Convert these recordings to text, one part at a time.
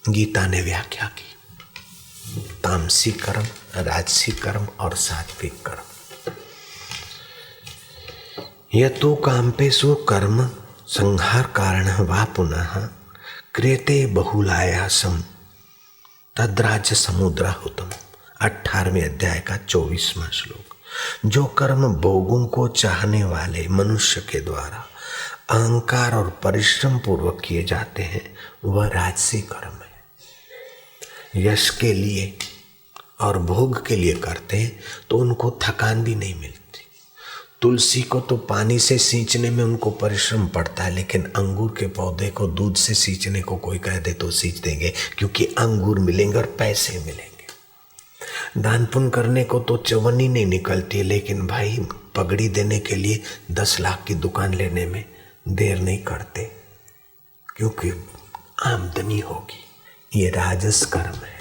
गीता ने व्याख्या की, तामसी कर्म, राजसी कर्म और सात्विक कर्म। यतो काम्पेषु कर्म संहार कारण वा पुनः क्रियते बहुलायासम तद्राज समुद्राहुतम। 18वें अध्याय का 24वां श्लोक। जो कर्म भोगों को चाहने वाले मनुष्य के द्वारा अहंकार और परिश्रम पूर्वक किए जाते हैं वह राजसी कर्म है। यश के लिए और भोग के लिए करते हैं तो उनको थकान भी नहीं मिलती। तुलसी को तो पानी से सींचने में उनको परिश्रम पड़ता है, लेकिन अंगूर के पौधे को दूध से सींचने को कोई कह दे तो सींच देंगे, क्योंकि अंगूर मिलेंगे और पैसे मिलेंगे। दान पुण्य करने को तो चवन्नी नहीं निकलती है, लेकिन भाई पगड़ी देने के लिए 10 लाख की दुकान लेने में देर नहीं करते, क्योंकि आमदनी होगी। ये राजस कर्म है।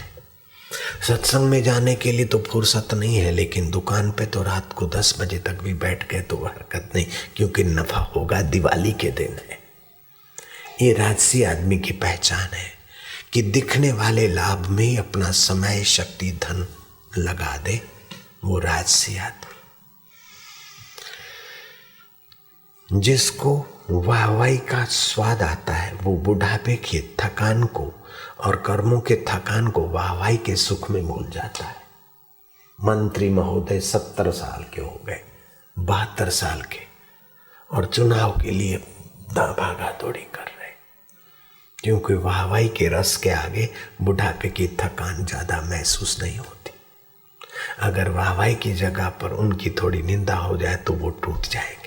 सत्संग में जाने के लिए तो फुर्सत नहीं है, लेकिन दुकान पे तो रात को 10 बजे तक भी बैठ गए तो हरकत नहीं, क्योंकि नफा होगा, दिवाली के दिन है। ये राजसी आदमी की पहचान है कि दिखने वाले लाभ में ही अपना समय, शक्ति, धन लगा दे, वो राजसी आदमी। जिसको वाहवाही का स्वाद आता है वो बुढ़ापे की थकान को और कर्मों के थकान को वाहवाही के सुख में भूल जाता है। मंत्री महोदय 70 साल के हो गए, 72 साल के, और चुनाव के लिए भागा दौड़ी कर रहे, क्योंकि वाहवाही के रस के आगे बुढ़ापे की थकान ज्यादा महसूस नहीं होती। अगर वाहवाही की जगह पर उनकी थोड़ी निंदा हो जाए तो वो टूट जाएंगे।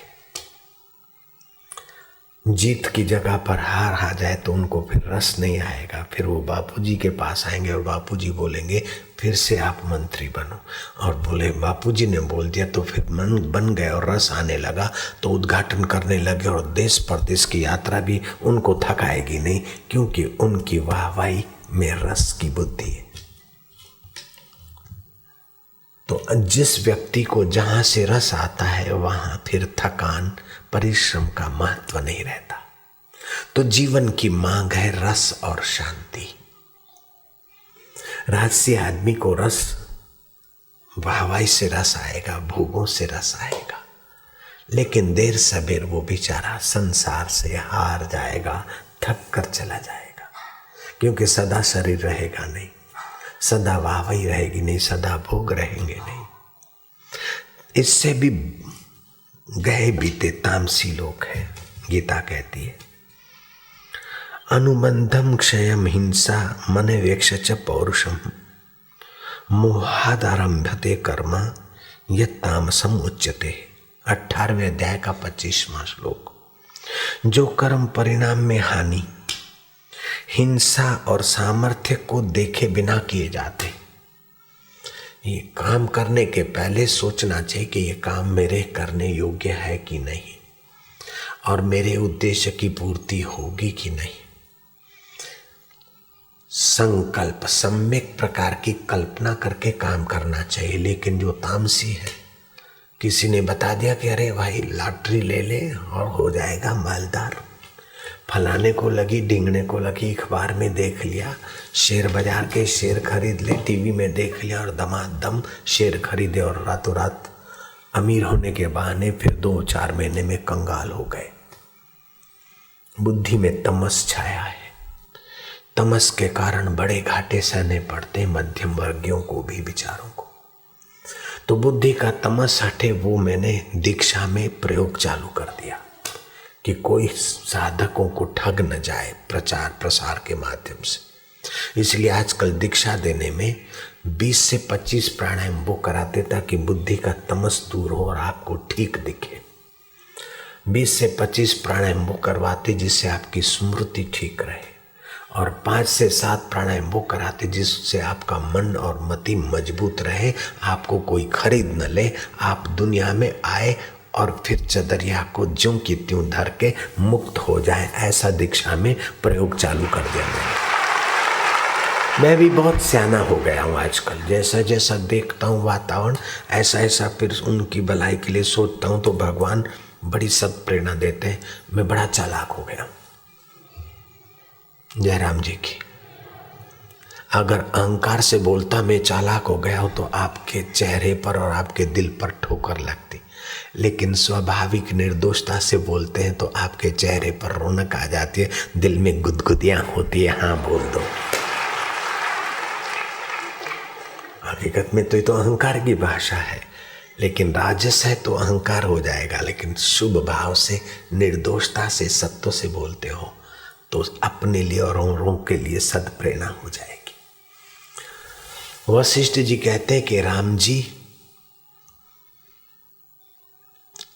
जीत की जगह पर हार आ जाए तो उनको फिर रस नहीं आएगा। फिर वो बापूजी के पास आएंगे और बापूजी बोलेंगे फिर से आप मंत्री बनो, और बोले बापूजी ने बोल दिया तो फिर मन बन गए और रस आने लगा तो उद्घाटन करने लगे, और देश परदेश की यात्रा भी उनको थकाएगी नहीं, क्योंकि उनकी वाहवाही में रस की बुद्धि है। तो जिस व्यक्ति को जहां से रस आता है वहां फिर थकान, परिश्रम का महत्व नहीं रहता। तो जीवन की मांग है रस और शांति। राजसी आदमी को रस, वाहवाही से रस आएगा, भोगों से रस आएगा, लेकिन देर सबेर वो बेचारा संसार से हार जाएगा, थक कर चला जाएगा, क्योंकि सदा शरीर रहेगा नहीं, सदा वाहवाही रहेगी नहीं, सदा भोग रहेंगे नहीं। इससे भी गए बीते तामसी लोग हैं। गीता कहती है अनुबंधम क्षयम हिंसा मन वेक्ष च पौरुषम मोहादारंभते कर्म यत् तामसम उच्यते। 18वें अध्याय का 25वां श्लोक। जो कर्म परिणाम में हानि, हिंसा और सामर्थ्य को देखे बिना किए जाते, ये काम करने के पहले सोचना चाहिए कि ये काम मेरे करने योग्य है कि नहीं, और मेरे उद्देश्य की पूर्ति होगी कि नहीं। संकल्प, सम्यक प्रकार की कल्पना करके काम करना चाहिए। लेकिन जो तामसी है, किसी ने बता दिया कि अरे भाई लॉटरी ले ले और हो जाएगा मालदार, फलाने को लगी, ढींगने को लगी, अखबार में देख लिया, शेयर बाजार के शेयर खरीद ले, टीवी में देख लिया और दमादम शेयर खरीदे, और रातों रात अमीर होने के बहाने फिर 2-4 महीने में कंगाल हो गए। बुद्धि में तमस छाया है। तमस के कारण बड़े घाटे सहने पड़ते मध्यम वर्गियों को भी, विचारों को। तो बुद्धि का तमस हटे, वो मैंने दीक्षा में प्रयोग चालू कर दिया कि कोई साधकों को ठग न जाए प्रचार प्रसार के माध्यम से। इसलिए आजकल दीक्षा देने में 20 से 25 प्राणायाम वो कराते ताकि बुद्धि का तमस दूर हो और आपको ठीक दिखे। 20 से 25 प्राणायाम वो करवाते जिससे आपकी स्मृति ठीक रहे, और 5 से 7 प्राणायाम वो कराते जिससे आपका मन और मति मजबूत रहे, आपको कोई खरीद न ले, आप दुनिया में आए और फिर चदरिया को ज्यों की त्यों धर के मुक्त हो जाए। ऐसा दीक्षा में प्रयोग चालू कर दिया मैं भी बहुत सियाना हो गया हूँ आजकल। जैसा जैसा देखता हूँ वातावरण, ऐसा ऐसा फिर उनकी भलाई के लिए सोचता हूँ, तो भगवान बड़ी सद प्रेरणा देते हैं। मैं बड़ा चालाक हो गया। जय राम जी की। अगर अहंकार से बोलता मैं चालाक हो गया हूं तो आपके चेहरे पर और आपके दिल पर ठोकर लगती, लेकिन स्वाभाविक निर्दोषता से बोलते हैं तो आपके चेहरे पर रौनक आ जाती है, दिल में गुदगुदियां होती है, हाँ बोल दो। हकीकत में तो ये तो अहंकार की भाषा है, लेकिन राजस है तो अहंकार हो जाएगा। लेकिन शुभ भाव से, निर्दोषता से, सत्व से बोलते हो तो अपने लिए और औरों के लिए सद्प्रेरणा हो जाएगी। वशिष्ठ जी कहते हैं कि राम जी,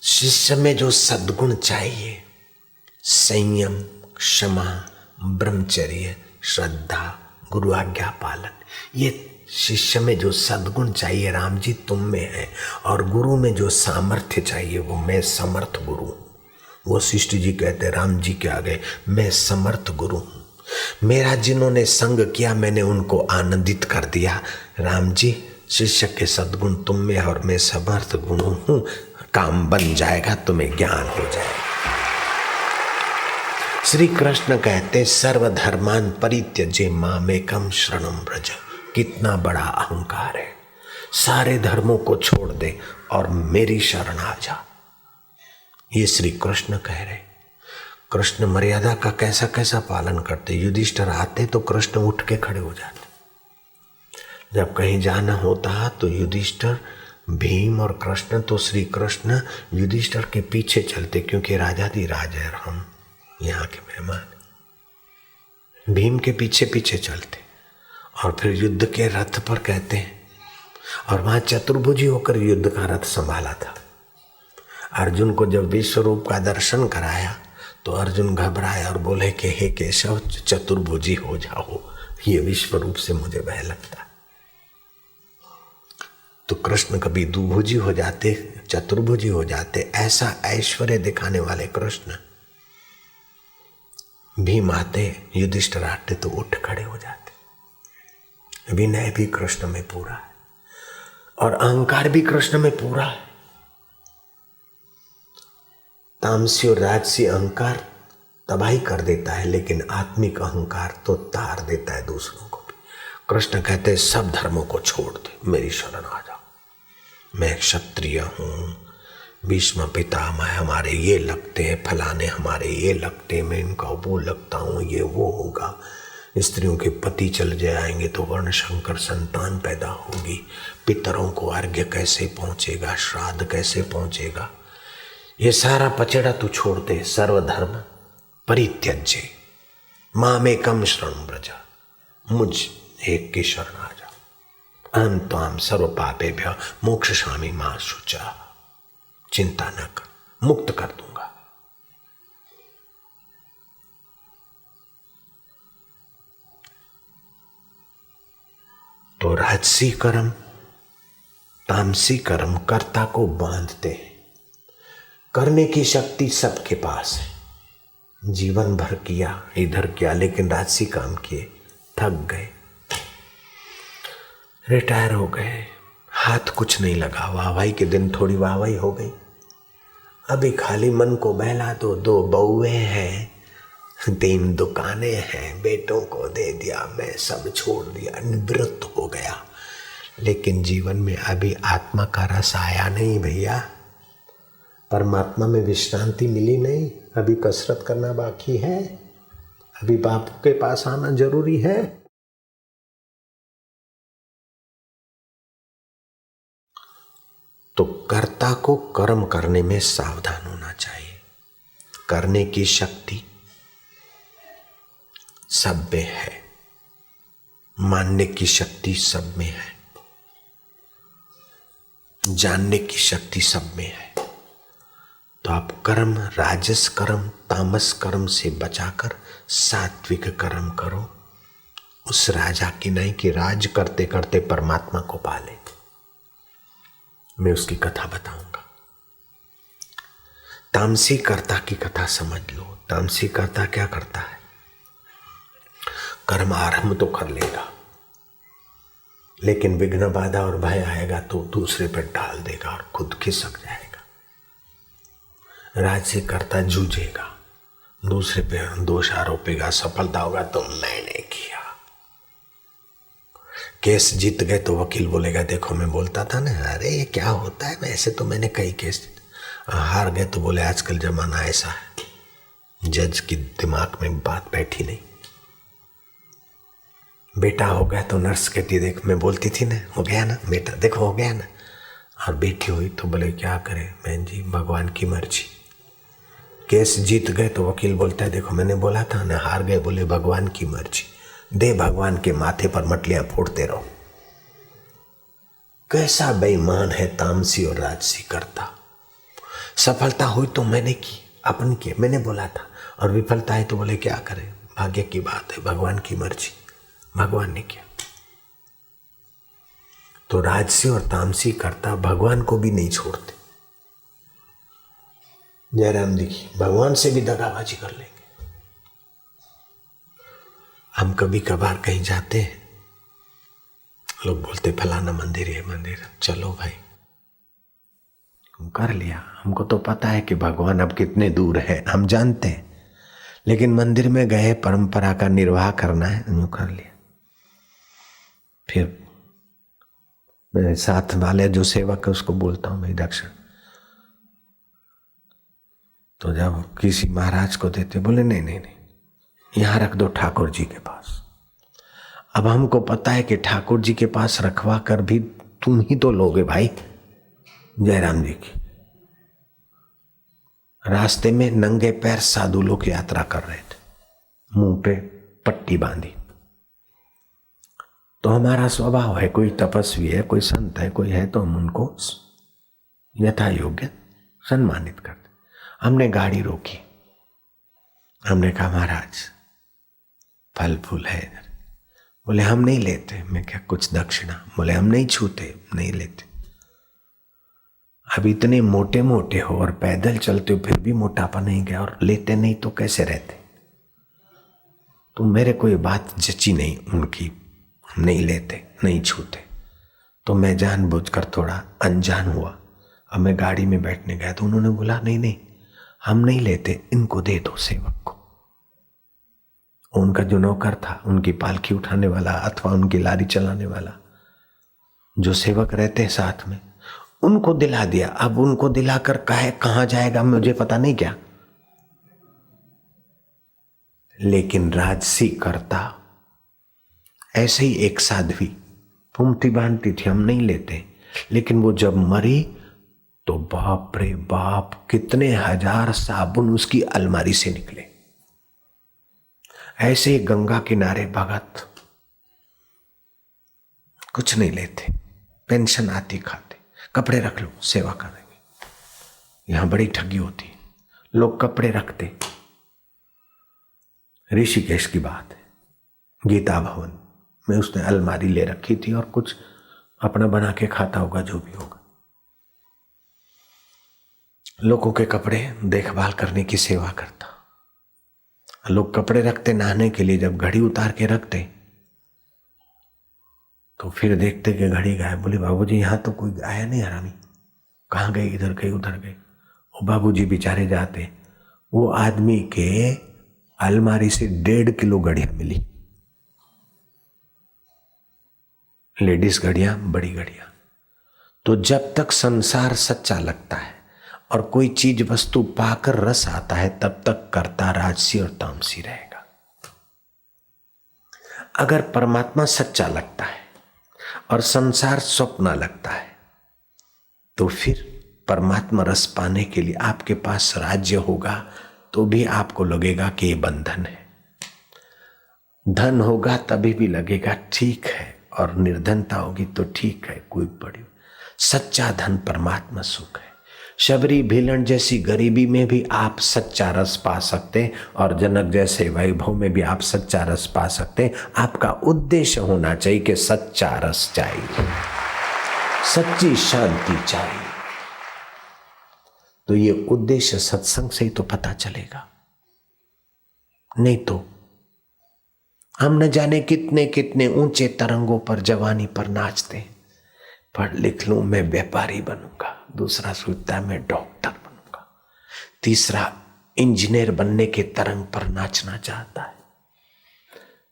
शिष्य में जो सद्गुण चाहिए, संयम, क्षमा, ब्रह्मचर्य, श्रद्धा, गुरु आज्ञा पालन, ये शिष्य में जो सद्गुण चाहिए राम जी तुम में है, और गुरु में जो सामर्थ्य चाहिए वो मैं समर्थ गुरु हूँ। वशिष्ठ जी कहते राम जी के आगे मैं समर्थ गुरु हूँ, मेरा जिन्होंने संग किया मैंने उनको आनंदित कर दिया। राम जी, शिष्य के सद्गुण तुम में और मैं समर्थ गुरु हूँ, काम बन जाएगा, तुम्हें ज्ञान हो जाएगा। श्री कृष्ण कहते सर्वधर्मान परित्यज्य मामेकं शरणं व्रज। कितना बड़ा अहंकार है, सारे धर्मों को छोड़ दे और मेरी शरण आ जा, ये श्री कृष्ण कह रहे। कृष्ण मर्यादा का कैसा कैसा पालन करते। युधिष्ठिर आते तो कृष्ण उठ के खड़े हो जाते, जब कहीं जाना होता तो युधिष्ठिर, भीम और कृष्ण तो श्री कृष्ण युधिष्ठिर के पीछे चलते, क्योंकि राजाधिराज है और हम यहाँ के मेहमान। भीम के पीछे पीछे चलते और फिर युद्ध के रथ पर कहते हैं, और वहां चतुर्भुजी होकर युद्ध का रथ संभाला था। अर्जुन को जब विश्व रूप का दर्शन कराया तो अर्जुन घबराया और बोले कि हे केशव, चतुर्भुजी हो जाओ, ये विश्व रूप से मुझे भय लगता। तो कृष्ण कभी दुभुजी हो जाते, चतुर्भुजी हो जाते। ऐसा ऐश्वर्य दिखाने वाले कृष्ण, भीम आते, युधिष्ठिर आते तो उठ खड़े हो जाते। विनय भी कृष्ण में पूरा है और अहंकार भी कृष्ण में पूरा है। तामसी और राजसी अहंकार तबाही कर देता है, लेकिन आत्मिक अहंकार तो तार देता है दूसरों को भी। कृष्ण कहते हैं सब धर्मों को छोड़ दे, मेरी शरण आ जाओ। मैं क्षत्रिय हूँ, भीष्म पितामह हमारे ये लगते हैं, फलाने हमारे ये लगते हैं, मैं इनका वो लगता हूँ, ये वो होगा। स्त्रियों के पति चल जाएंगे तो वर्ण शंकर संतान पैदा होगी। पितरों को अर्घ्य कैसे पहुँचेगा, श्राद्ध कैसे पहुँचेगा, ये सारा पचड़ा तू छोड़ दे। सर्वधर्म परित्यज्य मामेकं शरणं व्रज, मुझ एक की शरण आ जा। अहं त्वां सर्व पापेभ्यः मोक्षयिष्यामि मा शुचः। चिंता न कर, मुक्त कर दूंगा। तो राजसी कर्म, तामसी कर्म कर्ता को बांधते हैं। करने की शक्ति सबके पास है, जीवन भर किया, इधर किया, लेकिन राजसी काम किए, थक गए, रिटायर हो गए, हाथ कुछ नहीं लगा। वाहवाही के दिन थोड़ी वाहवाही हो गई, अभी खाली मन को बहला दो। 2 बउए हैं, 3 दुकानें हैं, बेटों को दे दिया, मैं सब छोड़ दिया, निवृत्त हो गया। लेकिन जीवन में अभी आत्मा का रस आया नहीं भैया, परमात्मा में विश्रांति मिली नहीं, अभी कसरत करना बाकी है, अभी बापू के पास आना जरूरी है। तो कर्ता को कर्म करने में सावधान होना चाहिए। करने की शक्ति सब में है, मानने की शक्ति सब में है, जानने की शक्ति सब में है। तो आप कर्म, राजस कर्म, तामस कर्म से बचाकर सात्विक कर्म करो। उस राजा की नहीं कि राज करते करते परमात्मा को पाले। मैं उसकी कथा बताऊंगा। तामसी कर्ता की कथा समझ लो। तामसी कर्ता क्या करता है, कर्म आरंभ तो कर लेगा, लेकिन विघ्न बाधा और भय आएगा तो दूसरे पर डाल देगा और खुद खिसक जाएगा। राजसी कर्ता जूझेगा, दूसरे पे दोष आरोपेगा, सफलता होगा तो मैंने किया। केस जीत गए तो वकील बोलेगा देखो मैं बोलता था ना, अरे ये क्या होता है, ऐसे तो मैंने कई केस। हार गए तो बोले आजकल जमाना ऐसा है, जज की दिमाग में बात बैठी नहीं। बेटा हो गया तो नर्स कहती देख मैं बोलती थी ना, हो गया ना बेटा, देखो हो गया ना। और बेटी हुई तो बोले क्या करें बहन जी, भगवान की मर्जी। केस जीत गए तो वकील बोलता है देखो मैंने बोला था ना। हार गए बोले भगवान की मर्जी, दे भगवान के माथे पर मटलियां फोड़ते रहो। कैसा बेईमान है तामसी और राजसी करता। सफलता हुई तो मैंने की, अपनी की, मैंने बोला था। और विफलता है तो बोले क्या करें, भाग्य की बात है, भगवान की मर्जी, भगवान ने किया। तो राजसी और तामसी करता भगवान को भी नहीं छोड़ते। जयराम देखिए भगवान से भी दगाबाजी कर लेंगे। हम कभी कभार कहीं जाते हैं, लोग बोलते फलाना मंदिर है मंदिर, चलो भाई हम कर लिया। हमको तो पता है कि भगवान अब कितने दूर है, हम जानते हैं, लेकिन मंदिर में गए परंपरा का निर्वाह करना है, यूं कर लिया। फिर मेरे साथ वाले जो सेवक है उसको बोलता हूँ भाई दक्षिण, तो जब किसी महाराज को देते बोले नहीं नहीं नहीं, यहाँ रख दो ठाकुर जी के पास। अब हमको पता है कि ठाकुर जी के पास रखवा कर भी तुम ही तो लोगे भाई। जयराम जी की रास्ते में नंगे पैर साधु लोग यात्रा कर रहे थे, मुंह पे पट्टी बांधी। तो हमारा स्वभाव है, कोई तपस्वी है, कोई संत है, कोई है तो हम उनको यथा योग्य सम्मानित करते। हमने गाड़ी रोकी, हमने कहा महाराज फल फूल है इधर। बोले हम नहीं लेते। मैं क्या कुछ दक्षिणा? बोले हम नहीं छूते, नहीं लेते। अब इतने मोटे मोटे हो और पैदल चलते हो फिर भी मोटापा नहीं गया और लेते नहीं तो कैसे रहते? तो मेरे को ये बात जची नहीं उनकी, नहीं लेते नहीं छूते। तो मैं जानबूझकर थोड़ा अनजान हुआ। अब मैं गाड़ी में बैठने गया तो उन्होंने बोला नहीं नहीं हम नहीं लेते, इनको दे दो सेवक को। उनका जो नौकर था, उनकी पालकी उठाने वाला अथवा उनकी लारी चलाने वाला, जो सेवक रहते हैं साथ में, उनको दिला दिया। अब उनको दिलाकर कहाँ जाएगा मुझे पता नहीं क्या। लेकिन राजसी करता ऐसे ही एक साध्वी फूमती बांधती थी, हम नहीं लेते, लेकिन वो जब मरी तो बाप रे बाप कितने हजार साबुन उसकी अलमारी से निकले। ऐसे गंगा किनारे भगत कुछ नहीं लेते, पेंशन आती खाते, कपड़े रख लो सेवा करेंगे। यहां बड़ी ठगी होती है, लोग कपड़े रखते। ऋषिकेश की बात है, गीता भवन में उसने अलमारी ले रखी थी और कुछ अपना बना के खाता होगा जो भी होगा। लोगों के कपड़े देखभाल करने की सेवा करता। लोग कपड़े रखते नहाने के लिए, जब घड़ी उतार के रखते तो फिर देखते कि घड़ी गायब। बोले बाबूजी यहाँ तो कोई आया नहीं, हरामी कहाँ गए, इधर गए उधर गए। वो बाबूजी बेचारे जाते, वो आदमी के अलमारी से 1.5 किलो घड़ियां मिली, लेडीज घड़ियां, बड़ी घड़ियां। तो जब तक संसार सच्चा लगता है और कोई चीज वस्तु पाकर रस आता है, तब तक कर्ता राजसी और तामसी रहेगा। अगर परमात्मा सच्चा लगता है और संसार स्वप्न लगता है, तो फिर परमात्मा रस पाने के लिए आपके पास राज्य होगा तो भी आपको लगेगा कि ये बंधन है। धन होगा तभी भी लगेगा ठीक है, और निर्धनता होगी तो ठीक है, कोई बड़ी। सच्चा धन परमात्मा सुख है। शबरी भीलन जैसी गरीबी में भी आप सच्चा रस पा सकते, और जनक जैसे वैभव में भी आप सच्चा रस पा सकते। आपका उद्देश्य होना चाहिए कि सच्चा रस चाहिए, सच्ची शांति चाहिए। तो ये उद्देश्य सत्संग से ही तो पता चलेगा, नहीं तो हम न जाने कितने कितने ऊंचे तरंगों पर जवानी पर नाचते हैं। पढ़ लिख लूं मैं व्यापारी बनूंगा, दूसरा सोचता है मैं डॉक्टर बनूंगा, तीसरा इंजीनियर बनने के तरंग पर नाचना चाहता है,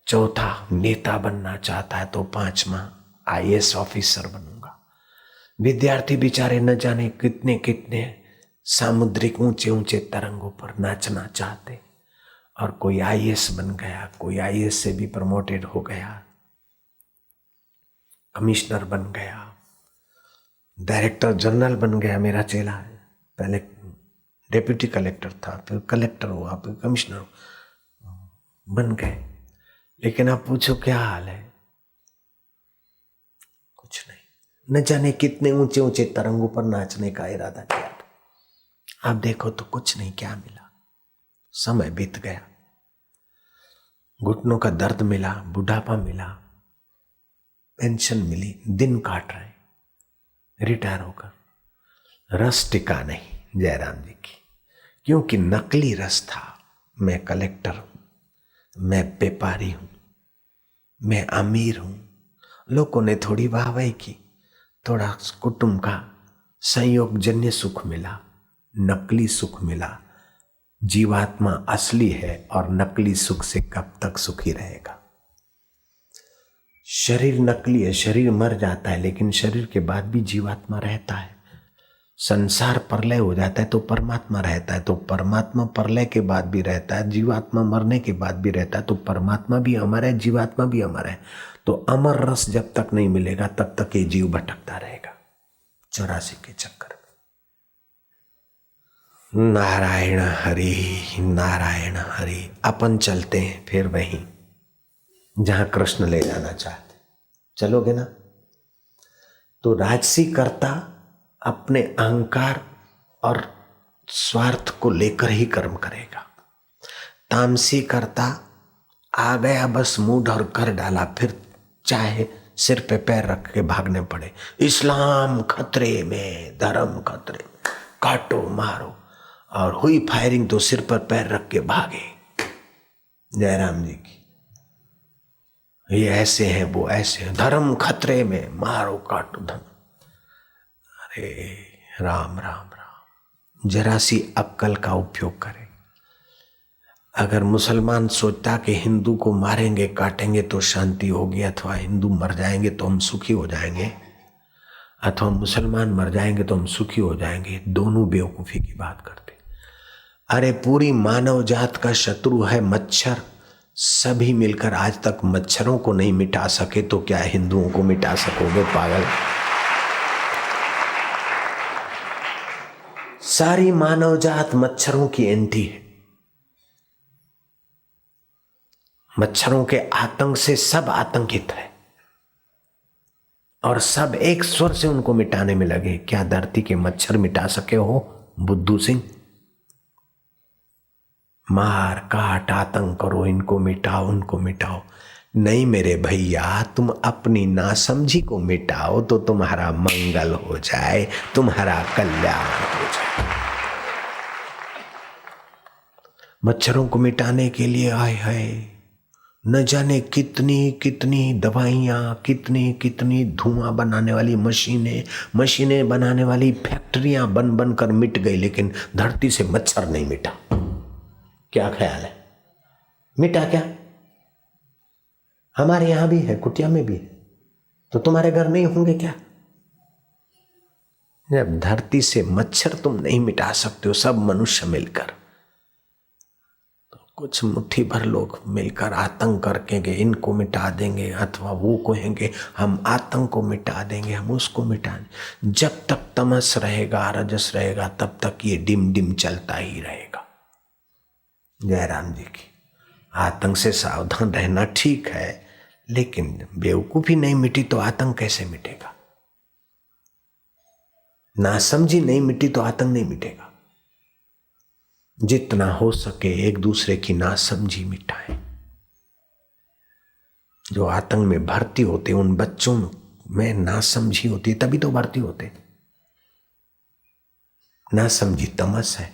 चौथा नेता बनना चाहता है, तो पांचवा आईएएस ऑफिसर बनूंगा। विद्यार्थी बेचारे न जाने कितने कितने सामुद्रिक ऊंचे ऊंचे तरंगों पर नाचना चाहते, और कोई आईएएस बन गया, कोई आईएएस से भी प्रमोटेड हो गया, कमिश्नर बन गया, डायरेक्टर जनरल बन गया। मेरा चेला है, पहले डेप्यूटी कलेक्टर था, फिर कलेक्टर हुआ, फिर कमिश्नर बन गए। लेकिन आप पूछो क्या हाल है? कुछ नहीं। न जाने कितने ऊंचे ऊंचे तरंगों पर नाचने का इरादा किया था। आप देखो तो कुछ नहीं, क्या मिला? समय बीत गया, घुटनों का दर्द मिला, बुढ़ापा मिला, पेंशन मिली, दिन काट रहे, रिटायर होकर। रस टिका नहीं जयराम जी की, क्योंकि नकली रस था। मैं कलेक्टर हूं, मैं व्यापारी हूं, मैं अमीर हूं। लोगों ने थोड़ी वाहवाही की, थोड़ा कुटुंब का संयोगजन्य सुख मिला, नकली सुख मिला। जीवात्मा असली है और नकली सुख से कब तक सुखी रहेगा? शरीर नकली है, शरीर मर जाता है, लेकिन शरीर के बाद भी जीवात्मा रहता है। संसार प्रलय हो जाता है तो परमात्मा रहता है, तो परमात्मा प्रलय के बाद भी रहता है, जीवात्मा मरने के बाद भी रहता है, तो परमात्मा भी अमर है, जीवात्मा भी अमर है। तो अमर रस जब तक नहीं मिलेगा तब तक ये जीव भटकता रहेगा 84 के चक्कर में। नारायण हरि, नारायण हरि। अपन चलते हैं फिर वहीं जहां कृष्ण ले जाना चाहते। चलोगे ना? तो राजसी कर्ता अपने अहंकार और स्वार्थ को लेकर ही कर्म करेगा। तामसी कर्ता आ गया बस मूड और कर डाला, फिर चाहे सिर पे पैर रख के भागने पड़े। इस्लाम खतरे में, धर्म खतरे में, काटो मारो, और हुई फायरिंग तो सिर पर पैर रख के भागे। जयराम जी की ये ऐसे हैं, वो ऐसे हैं, धर्म खतरे में, मारो काटो धर्म। अरे राम राम राम। जरा सी अक्ल का उपयोग करें। अगर मुसलमान सोचता कि हिंदू को मारेंगे काटेंगे तो शांति होगी, अथवा हिंदू मर जाएंगे तो हम सुखी हो जाएंगे, अथवा मुसलमान मर जाएंगे तो हम सुखी हो जाएंगे, दोनों बेवकूफ़ी की बात करते। अरे पूरी मानव जात का शत्रु है मच्छर। सभी मिलकर आज तक मच्छरों को नहीं मिटा सके तो क्या हिंदुओं को मिटा सकोगे? पागल। सारी मानव जात मच्छरों की एंटी है। मच्छरों के आतंक से सब आतंकित है और सब एक स्वर से उनको मिटाने में लगे। क्या धरती के मच्छर मिटा सके हो बुद्धू सिंह? मार काट आतंक करो, इनको मिटाओ उनको मिटाओ। नहीं मेरे भैया, तुम अपनी नासमझी को मिटाओ तो तुम्हारा मंगल हो जाए, तुम्हारा कल्याण हो जाए। मच्छरों को मिटाने के लिए आए है न जाने कितनी कितनी दवाइयाँ, कितनी कितनी धुआं बनाने वाली मशीनें बनाने वाली फैक्ट्रियां बन बन कर मिट गई, लेकिन धरती से मच्छर नहीं मिटा। क्या ख्याल है? मिटा क्या? हमारे यहां भी है, कुटिया में भी है, तो तुम्हारे घर नहीं होंगे क्या? जब धरती से मच्छर तुम नहीं मिटा सकते हो सब मनुष्य मिलकर, तो कुछ मुट्ठी भर लोग मिलकर आतंक करके इनको मिटा देंगे, अथवा वो कहेंगे हम आतंक को मिटा देंगे, हम उसको मिटा देंगे। जब तक तमस रहेगा, रजस रहेगा, तब तक ये डिम डिम चलता ही रहेगा। जयराम जी की आतंक से सावधान रहना ठीक है, लेकिन बेवकूफी नहीं मिटी तो आतंक कैसे मिटेगा? नासमझी नहीं मिटी तो आतंक नहीं मिटेगा। जितना हो सके एक दूसरे की नासमझी मिटाएं। जो आतंक में भर्ती होते उन बच्चों में नासमझी होती है, तभी तो भर्ती होते। नासमझी तमस है,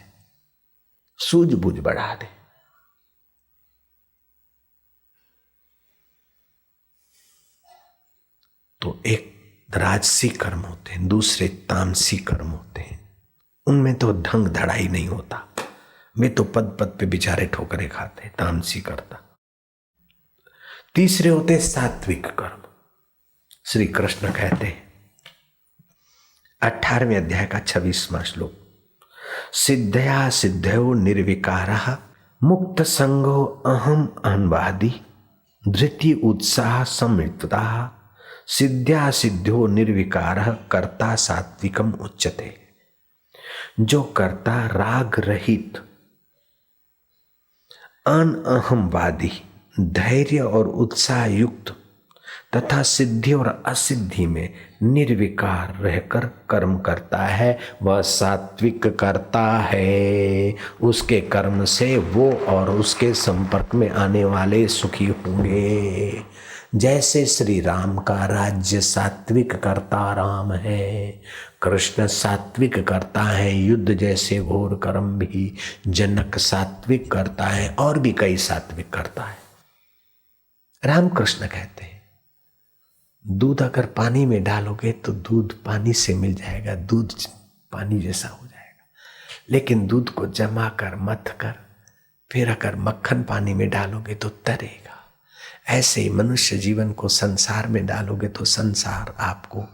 सूझबूझ बढ़ा दे। तो एक राजसी कर्म होते हैं, दूसरे तामसी कर्म होते हैं। उनमें तो ढंग धड़ाई नहीं होता, वे तो पद पद पे बेचारे ठोकरे खाते, तामसी करता। तीसरे होते सात्विक कर्म। श्री कृष्ण कहते हैं 18वें अध्याय का 26वां श्लोक, सिद्धया सिद्धयो निर्विकारः मुक्त संगो अहम अहंवादी धृति उत्साह समृद्धता सिद्ध्या सिद्ध्यो निर्विकारः कर्ता सात्विकम उच्यते। जो कर्ता राग रहित अनअहमवादी धैर्य और उत्साह युक्त तथा सिद्धि और असिद्धि में निर्विकार रहकर कर्म करता है, वह सात्विक करता है। उसके कर्म से वो और उसके संपर्क में आने वाले सुखी होंगे। जैसे श्री राम का राज्य सात्विक करता राम है, कृष्ण सात्विक करता है, युद्ध जैसे घोर कर्म भी जनक सात्विक करता है और भी कई सात्विक करता है। रामकृष्ण कहते हैं दूध अगर पानी में डालोगे तो दूध पानी से मिल जाएगा, दूध पानी जैसा हो जाएगा, लेकिन दूध को जमा कर मथ कर फिर अगर मक्खन पानी में डालोगे तो तरेगा। ऐसे ही मनुष्य जीवन को संसार में डालोगे तो संसार आपको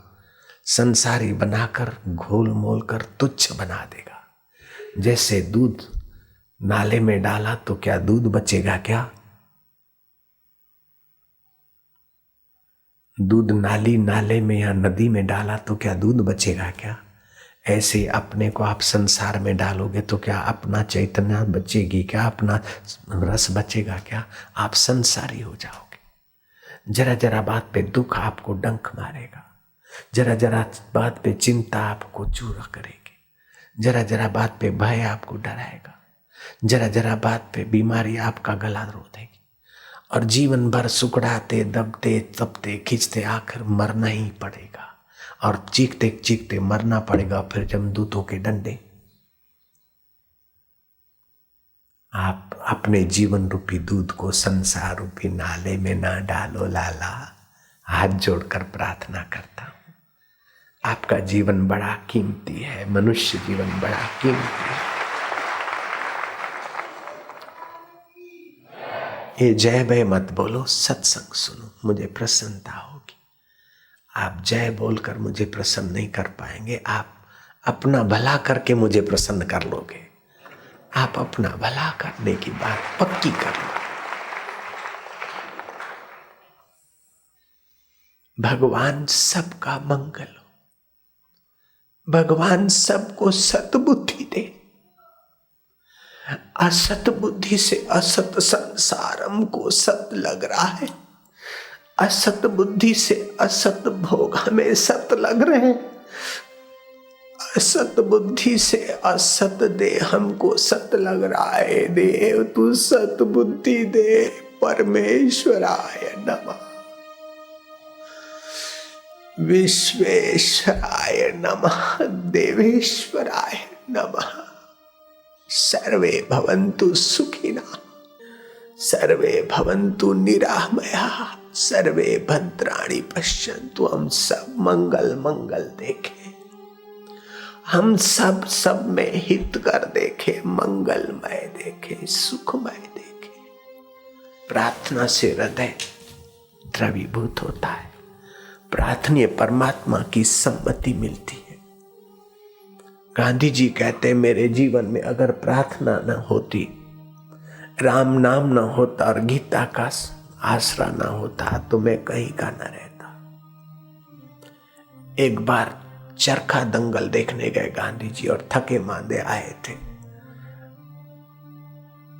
संसारी बनाकर घोल मोल कर तुच्छ बना देगा। जैसे दूध नाले में डाला तो क्या दूध बचेगा? क्या दूध नाले में या नदी में डाला तो क्या दूध बचेगा? क्या ऐसे अपने को आप संसार में डालोगे तो क्या अपना चैतन्य बचेगी? क्या अपना रस बचेगा? क्या आप संसारी हो जाओगे। जरा जरा बात पे दुख आपको डंक मारेगा, जरा जरा बात पे चिंता आपको चूर करेगी, जरा जरा बात पे भय आपको डराएगा, जरा जरा बात पे बीमारी आपका गला रोधेगी और जीवन भर सुकड़ाते दबते तपते खींचते आखिर मरना ही पड़ेगा और चीखते चीखते मरना पड़ेगा। फिर जमदूतों के डंडे। आप अपने जीवन रूपी दूध को संसार रूपी नाले में ना डालो लाला। हाथ जोड़कर प्रार्थना करता हूं, आपका जीवन बड़ा कीमती है, मनुष्य जीवन बड़ा कीमती है। ये जय भय मत बोलो, सत्संग सुनो, मुझे प्रसन्नता होगी। आप जय बोलकर मुझे प्रसन्न नहीं कर पाएंगे, आप अपना भला करके मुझे प्रसन्न कर लोगे। आप अपना भला करने की बात पक्की कर लो। भगवान सबका मंगल हो, भगवान सबको सतबुद्धि दे। असत बुद्धि से असत संसार हमको सत लग रहा है, असत बुद्धि से असत भोग हमें सत लग रहे हैं, असत बुद्धि से असत दे हमको सत लग रहा है। देव तू सत बुद्धि दे, परमेश्वराय नमः, विश्वेश्वराय नमः, देवेश्वराय नमः। सर्वे भवन्तु सुखिनः, सर्वे भवन्तु निरामयाः, सर्वे भद्राणि पश्यन्तु। हम सब मंगल मंगल देखें, हम सब में हित कर देखें, मंगलमय देखें, सुखमय देखें। प्रार्थना से हृदय द्रवीभूत होता है, प्रार्थनीय परमात्मा की सम्मति मिलती है। गांधी जी कहते मेरे जीवन में अगर प्रार्थना न होती, राम नाम न होता और गीता का आसरा न होता तो मैं कहीं का न रहता। एक बार चरखा दंगल देखने गए गांधी जी और थके मांदे आए थे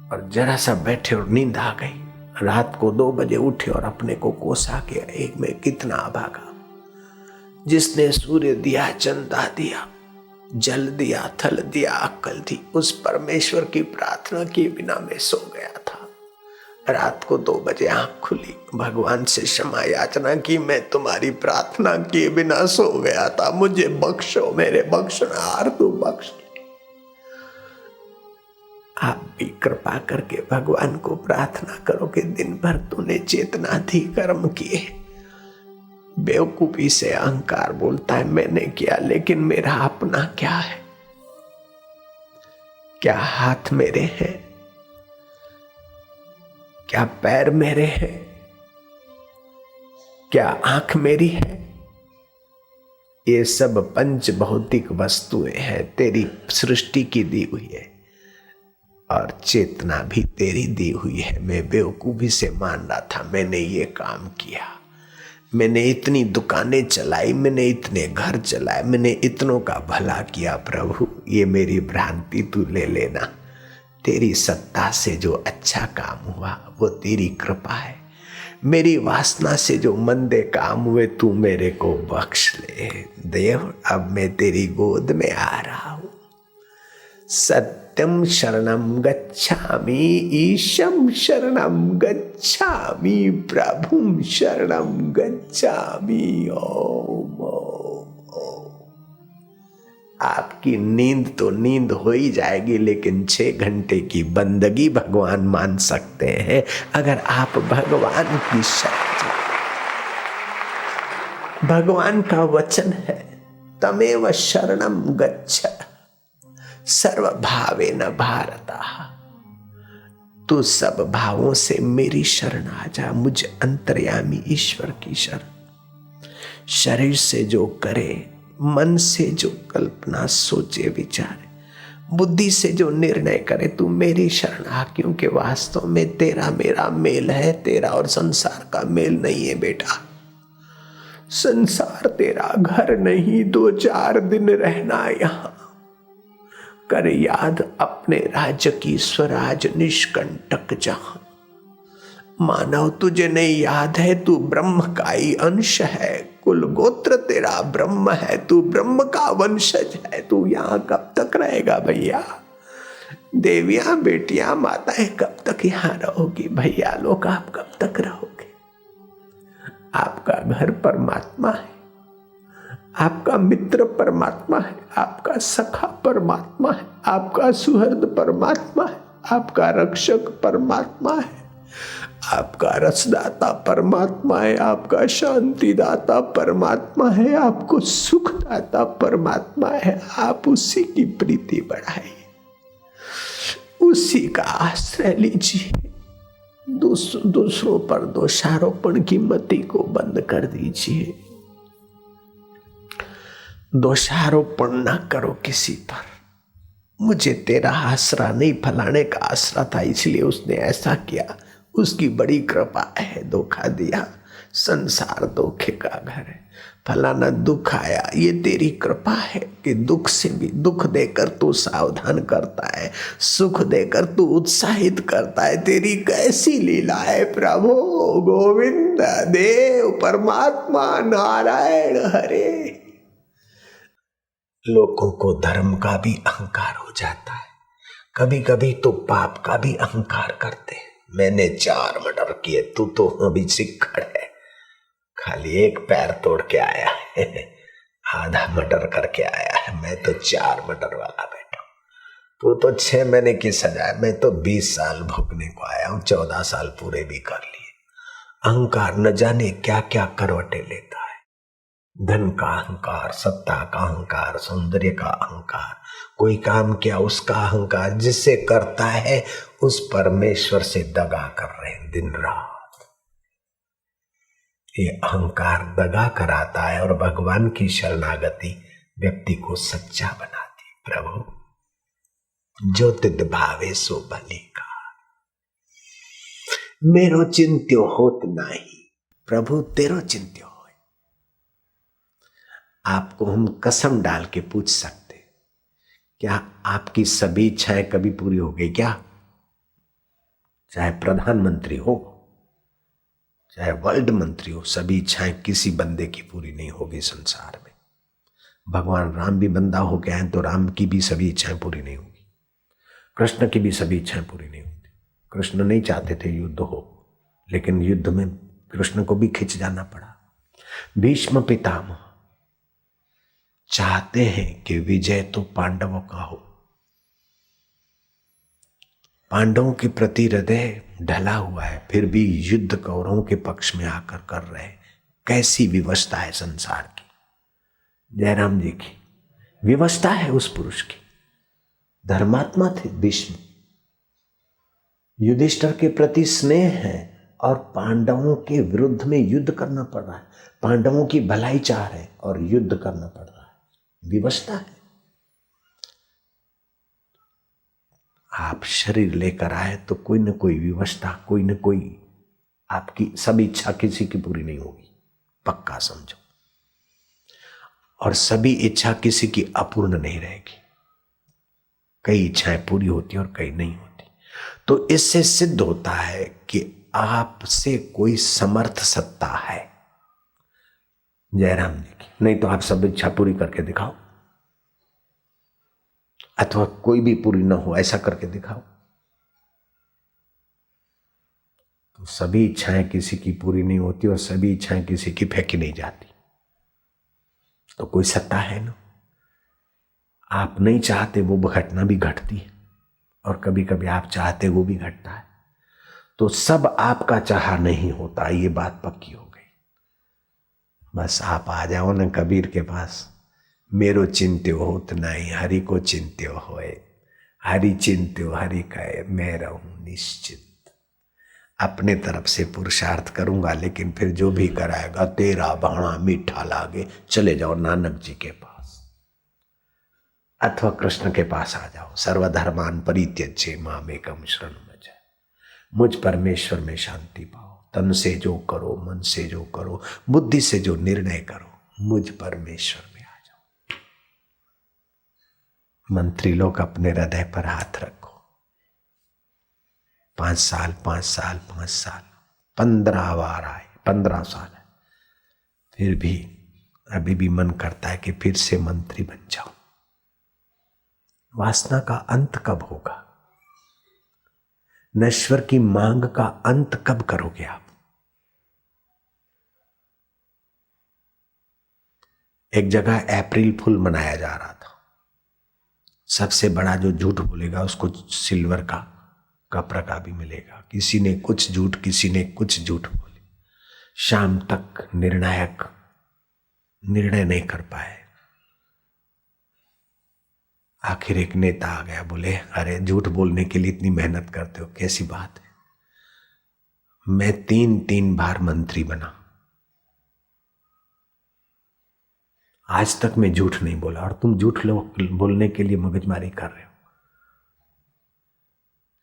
और जरा सा बैठे और नींद आ गई। रात को 2 बजे उठे और अपने को कोसा कि एक में कितना अभागा, जिसने सूर्य दिया, चंदा दिया, जल दिया, थल दिया, अक्ल दी, उस परमेश्वर की प्रार्थना किए बिना मैं सो गया था। रात को 2 बजे आंख खुली, भगवान से क्षमा याचना की, मैं तुम्हारी प्रार्थना किए बिना सो गया था, मुझे बख्शो, मेरे बख्शनहार तू बख्श। आप भी कृपा करके भगवान को प्रार्थना करो कि दिन भर तूने चेतना थी, कर्म किए। बेवकूफी से अहंकार बोलता है मैंने किया, लेकिन मेरा अपना क्या है? क्या हाथ मेरे हैं? क्या पैर मेरे हैं? क्या आंख मेरी है? ये सब पंच भौतिक वस्तुएं हैं, तेरी सृष्टि की दी हुई है और चेतना भी तेरी दी हुई है। मैं बेवकूफी से मान रहा था मैंने ये काम किया, मैंने इतनी दुकानें चलाई, मैंने इतने घर चलाए, मैंने इतनों का भला किया। प्रभु ये मेरी भ्रांति तू ले लेना। तेरी सत्ता से जो अच्छा काम हुआ वो तेरी कृपा है। मेरी वासना से जो मंदे काम हुए तू मेरे को बख्श ले। देव अब मैं तेरी गोद में आ रहा हूं। सत्यम शरणम गच्छामि, ईशम शरणम गच्छामि, प्रभुम शरणम गच्छामि। ओम ओम ओम। आपकी नींद तो नींद हो ही जाएगी, लेकिन 6 घंटे की बंदगी भगवान मान सकते हैं अगर आप भगवान की शक्ति। भगवान का वचन है तमेव शरणम गच्छ सर्वभावेन भारत। तू सब भावों से मेरी शरण आ जा। मुझ अंतर्यामी ईश्वर की शरण। शरीर से जो करे, मन से जो कल्पना सोचे विचारे, बुद्धि से जो निर्णय करे, तू मेरी शरण आ, क्योंकि वास्तव में तेरा मेरा मेल है, तेरा और संसार का मेल नहीं है बेटा। संसार तेरा घर नहीं, 2-4 दिन रहना यहाँ। कर याद अपने राज्य की स्वराज निष्कंटक जहां। मानव तुझे नहीं याद है, तू ब्रह्म का ही अंश है। कुल गोत्र तेरा ब्रह्म है, तू ब्रह्म का वंशज है। तू यहाँ कब तक रहेगा भैया? देवियां बेटियां माताएं कब तक यहाँ रहोगी? भैया लोग आप कब तक रहोगे? आपका घर परमात्मा है, आपका मित्र परमात्मा है, आपका सखा परमात्मा है, आपका सुहृद परमात्मा है, आपका रक्षक परमात्मा है, आपका रसदाता परमात्मा है, आपका शांतिदाता परमात्मा है, आपको सुखदाता परमात्मा है। आप उसी की प्रीति बढ़ाइए, उसी का आश्रय लीजिए। दूसरों पर दोषारोपण की मति को बंद कर दीजिए। दोषारोपण ना करो किसी पर। मुझे तेरा आसरा नहीं, फलाने का आसरा था इसलिए उसने ऐसा किया, उसकी बड़ी कृपा है, धोखा दिया। संसार धोखे का घर है। फलाना दुख आया, ये तेरी कृपा है कि दुख से भी, दुख देकर तू सावधान करता है, सुख देकर तू उत्साहित करता है। तेरी कैसी लीला है प्रभु। गोविंद देव परमात्मा नारायण हरे। लोगों को धर्म का भी अहंकार हो जाता है, कभी कभी तो पाप का भी अहंकार करते हैं। मैंने 4 मर्डर किए, तू तो अभी सिक्खड़ है, खाली 1 पैर तोड़ के आया है, आधा मर्डर करके आया है। मैं तो 4 मर्डर वाला बैठा हूं, तू तो 6 महीने की सजा है, मैं तो 20 साल भोगने को आया हूं, 14 साल पूरे भी कर लिए। अहंकार न जाने क्या क्या करवटे लेता है। धन का अहंकार, सत्ता का अहंकार, सौंदर्य का अहंकार, कोई काम किया उसका अहंकार। जिससे करता है उस परमेश्वर से दगा कर रहे हैं दिन रात। ये अहंकार दगा कराता है और भगवान की शरणागति व्यक्ति को सच्चा बनाती। प्रभु जो तिद भावे सो भली का, मेरो चिंत्यो होत नाही। प्रभु तेरो चिंत्यो। आपको हम कसम डाल के पूछ सकते, क्या आपकी सभी इच्छाएं कभी पूरी हो गई क्या? चाहे प्रधानमंत्री हो, चाहे वर्ल्ड मंत्री हो, सभी इच्छाएं किसी बंदे की पूरी नहीं होगी संसार में। भगवान राम भी बंदा हो गए हैं तो राम की भी सभी इच्छाएं पूरी नहीं होगी। कृष्ण की भी सभी इच्छाएं पूरी नहीं होती। कृष्ण नहीं चाहते थे युद्ध हो, लेकिन युद्ध में कृष्ण को भी खिंच जाना पड़ा। भीष्म पितामह चाहते हैं कि विजय तो पांडवों का हो। पांडवों के प्रति हृदय ढला हुआ है, फिर भी युद्ध कौरवों के पक्ष में आकर कर रहे हैं। कैसी विवशता है संसार की। जयराम जी की विवशता है उस पुरुष की। धर्मात्मा थे भीष्म, युधिष्ठिर के प्रति स्नेह है और पांडवों के विरुद्ध में युद्ध करना पड़ रहा है। पांडवों की भलाई चाह रहे और युद्ध करना पड़ रहा है, विवशता है। आप शरीर लेकर आए तो कोई न कोई विवशता, कोई न कोई आपकी सब इच्छा किसी की पूरी नहीं होगी, पक्का समझो। और सभी इच्छा किसी की अपूर्ण नहीं रहेगी, कई इच्छाएं पूरी होती और कई नहीं होती। तो इससे सिद्ध होता है कि आपसे कोई समर्थ सत्ता है, जयराम जी की। नहीं तो आप सब इच्छा पूरी करके दिखाओ, अथवा कोई भी पूरी ना हो ऐसा करके दिखाओ। तो सभी इच्छाएं किसी की पूरी नहीं होती और सभी इच्छाएं किसी की फेंकी नहीं जाती। तो कोई सत्ता है ना। आप नहीं चाहते वो घटना भी घटती है, और कभी कभी आप चाहते वो भी घटता है। तो सब आपका चाहा नहीं होता, ये बात पक्की हो गई। बस आप आ जाओ ना कबीर के पास, मेरो चिंत्यो होत नहीं हरि को चिंत्यो होए, हरि चिंत्यो हरि कहे मैं रहूं निश्चित। अपने तरफ से पुरुषार्थ करूंगा, लेकिन फिर जो भी कराएगा तेरा भाणा मीठा लागे, चले जाओ नानक जी के पास अथवा कृष्ण के पास आ जाओ। सर्वधर्मान परित्यज्य मामेकम शरणं व्रज। मुझ परमेश्वर में शांति पाओ। तन से जो करो, मन से जो करो, बुद्धि से जो निर्णय करो, मुझ परमेश्वर में आ जाओ। मंत्री लोग अपने हृदय पर हाथ रखो। 5 साल 5 साल 5 साल 15 बार आए, 15 साल है, फिर भी अभी भी मन करता है कि फिर से मंत्री बन जाओ। वासना का अंत कब होगा? नश्वर की मांग का अंत कब करोगे आप? एक जगह अप्रैल फूल मनाया जा रहा था। सबसे बड़ा जो झूठ बोलेगा उसको सिल्वर का कपड़ा का भी मिलेगा। किसी ने कुछ झूठ, किसी ने कुछ झूठ बोले। शाम तक निर्णायक निर्णय नहीं कर पाए। आखिर एक नेता आ गया, बोले अरे झूठ बोलने के लिए इतनी मेहनत करते हो, कैसी बात है? मैं 3 बार मंत्री बना, आज तक मैं झूठ नहीं बोला, और तुम झूठ बोलने के लिए मगजमारी कर रहे हो।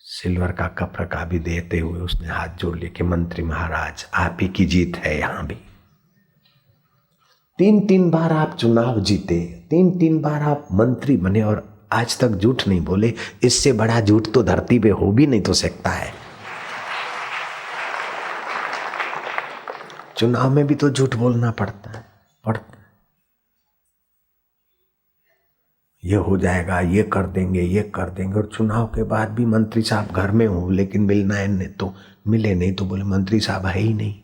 सिल्वर का कप रखा भी देते हुए उसने हाथ जोड़ लिए कि मंत्री महाराज आप ही की जीत है। यहां भी 3 बार आप चुनाव जीते, 3 बार आप मंत्री बने और आज तक झूठ नहीं बोले। इससे बड़ा झूठ तो धरती पे हो भी नहीं तो सकता है। चुनाव में भी तो झूठ बोलना पड़ता है। ये हो जाएगा, ये कर देंगे, ये कर देंगे, और चुनाव के बाद भी मंत्री साहब घर में हो, लेकिन मिलना है तो मिले, नहीं तो बोले मंत्री साहब है ही नहीं।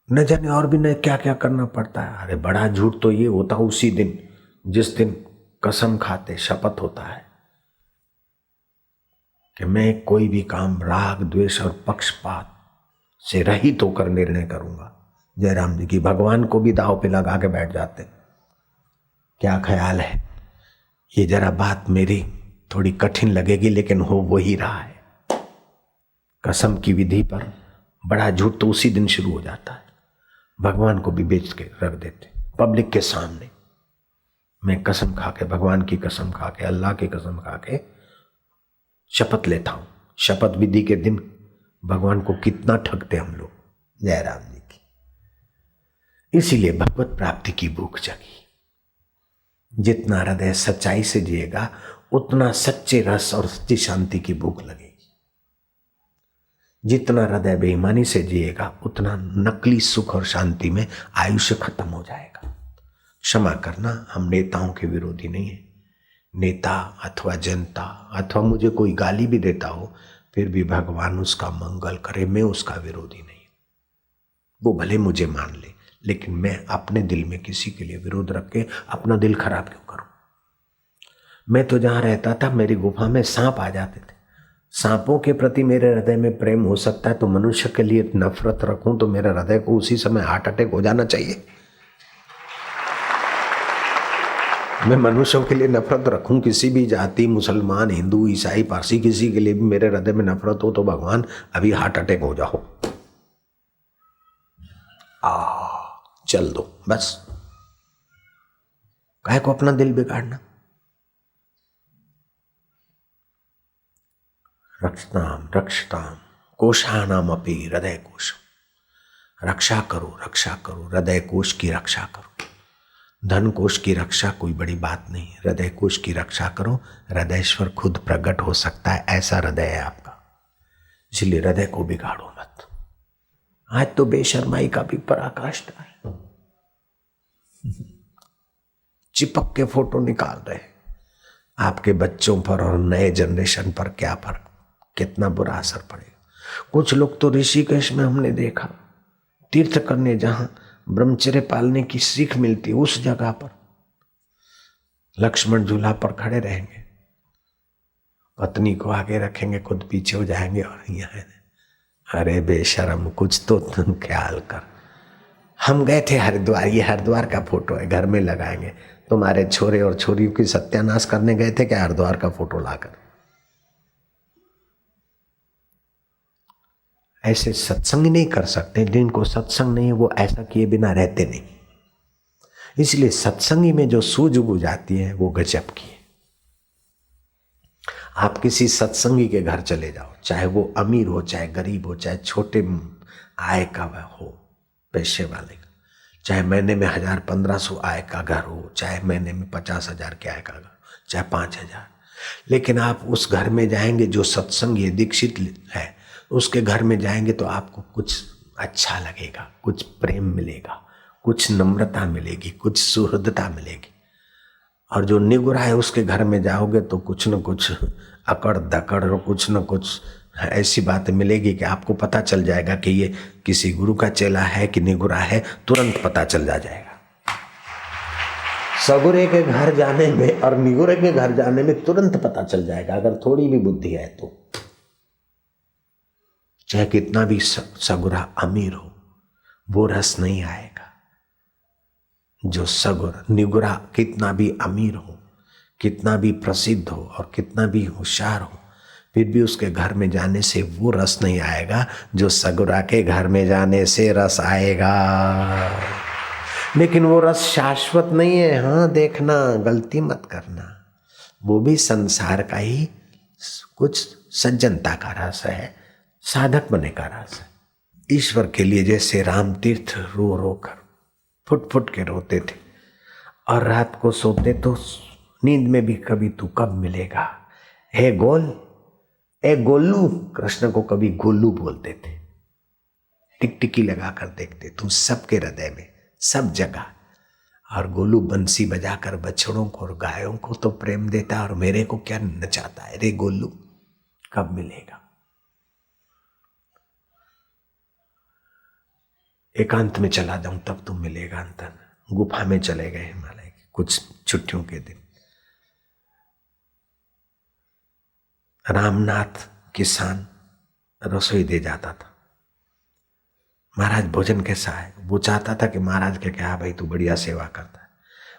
न जाने और भी न क्या क्या करना पड़ता है। अरे बड़ा झूठ तो ये होता उसी दिन जिस दिन कसम खाते, शपथ होता है कि मैं कोई भी काम राग द्वेष और पक्षपात से रहित होकर निर्णय करूंगा। जयराम जी की भगवान को भी दांव पे लगा के बैठ जाते। क्या ख्याल है? ये जरा बात मेरी थोड़ी कठिन लगेगी, लेकिन हो वो ही रहा है। कसम की विधि पर बड़ा झूठ तो उसी दिन शुरू हो जाता है। भगवान को भी बेच के रख देते पब्लिक के सामने। मैं कसम खा के, भगवान की कसम खा के, अल्लाह की कसम खा के शपथ लेता हूं। शपथ विधि के दिन भगवान को कितना ठगते हम लोग, जयराम जी की। इसीलिए भगवत प्राप्ति की भूख जगी। जितना हृदय सच्चाई से जिएगा उतना सच्चे रस और सच्ची शांति की भूख लगेगी। जितना हृदय बेईमानी से जिएगा उतना नकली सुख और शांति में आयुष्य खत्म हो जाएगा। क्षमा करना, हम नेताओं के विरोधी नहीं है। नेता अथवा जनता अथवा मुझे कोई गाली भी देता हो, फिर भी भगवान उसका मंगल करे, मैं उसका विरोधी नहीं। वो भले मुझे मान ले, लेकिन मैं अपने दिल में किसी के लिए विरोध रख के अपना दिल खराब क्यों करूं? मैं तो जहां रहता था मेरी गुफा में सांप आ जाते थे। सांपों के प्रति मेरे हृदय में प्रेम हो सकता है, तो मनुष्य के लिए नफरत रखूं तो मेरे हृदय को उसी समय हार्ट अटैक हो जाना चाहिए। मैं मनुष्यों के लिए नफरत रखूं, किसी भी जाति, मुसलमान, हिंदू, ईसाई, पारसी, किसी के लिए भी मेरे हृदय में नफरत हो तो भगवान अभी हार्ट अटैक हो जाओ, चल दो बस। काहे को अपना दिल बिगाड़ना। रक्षताम रक्षताम कोशानाम अपि हृदय कोश, रक्षा करो हृदय कोश की रक्षा करो। धन कोश की रक्षा कोई बड़ी बात नहीं, हृदय कोश की रक्षा करो। हृदयेश्वर खुद प्रकट हो सकता है, ऐसा हृदय है आपका, इसलिए हृदय को बिगाड़ो मत। आज तो बेशर्माई का भी पराकाष्ठा है, चिपक के फोटो निकाल रहे आपके बच्चों पर और नए जनरेशन पर क्या फर्क, कितना बुरा असर पड़ेगा। कुछ लोग तो ऋषिकेश में हमने देखा, तीर्थ करने जहां ब्रह्मचर्य पालने की सीख मिलती, उस जगह पर लक्ष्मण झूला पर खड़े रहेंगे, पत्नी को आगे रखेंगे, खुद पीछे हो जाएंगे और यहाँ। अरे बेशरम, कुछ तो तुम ख्याल कर। हम गए थे हरिद्वार, ये हरिद्वार का फोटो है, घर में लगाएंगे। तुम्हारे छोरे और छोरियों की सत्यानाश करने गए थे क्या हरिद्वार का फोटो लाकर? ऐसे सत्संग नहीं कर सकते, जिनको सत्संग नहीं है वो ऐसा किए बिना रहते नहीं। इसलिए सत्संगी में जो सूझबूझ आती है वो गजब की है। आप किसी सत्संगी के घर चले जाओ, चाहे वो अमीर हो, चाहे गरीब हो, चाहे छोटे आय का हो, पैसे वाले का, चाहे महीने में 1000-1500 आय का घर हो, चाहे महीने में 50,000 के आय का घर, चाहे 5,000, लेकिन आप उस घर में जाएंगे जो सत्संगी दीक्षित है, उसके घर में जाएंगे तो आपको कुछ अच्छा लगेगा, कुछ प्रेम मिलेगा, कुछ नम्रता मिलेगी, कुछ सुहृदता मिलेगी। और जो निगुरा है उसके घर में जाओगे तो कुछ न कुछ अकड़ दकड़ और कुछ न कुछ ऐसी बातें मिलेगी कि आपको पता चल जाएगा कि ये किसी गुरु का चेला है कि निगुरा है, तुरंत पता चल जाएगा। सगुरे के घर जाने में और निगुरे के घर जाने में तुरंत पता चल जाएगा, अगर थोड़ी भी बुद्धि है तो। चाहे कितना भी सगुरा अमीर हो, वो रस नहीं आएगा जो सगुर। निगुरा कितना भी अमीर हो, कितना भी प्रसिद्ध हो और कितना भी होशियार हो, फिर भी उसके घर में जाने से वो रस नहीं आएगा जो सगुरा के घर में जाने से रस आएगा। लेकिन वो रस शाश्वत नहीं है। हाँ, देखना, गलती मत करना, वो भी संसार का ही कुछ सज्जनता का रस है, साधक बने का रस है। ईश्वर के लिए जैसे राम तीर्थ रो रो कर फुट फुट के रोते थे और रात को सोते तो नींद में भी कभी तू कब मिलेगा, हे गोल, ए गोलू। कृष्ण को कभी गोलू बोलते थे, टिकटिकी लगा कर देखते, तू सबके हृदय में, सब जगह। और गोलू बंसी बजाकर बछड़ों को और गायों को तो प्रेम देता है और मेरे को क्या नचाता है, रे गोलू कब मिलेगा। एकांत में चला जाऊं तब तुम मिलेगा अंतन। गुफा में चले गए हिमालय के कुछ छुट्टियों के दिन। रामनाथ किसान रसोई दे जाता था। महाराज भोजन कैसा है? वो चाहता था कि महाराज के क्या, भाई तू बढ़िया सेवा करता है।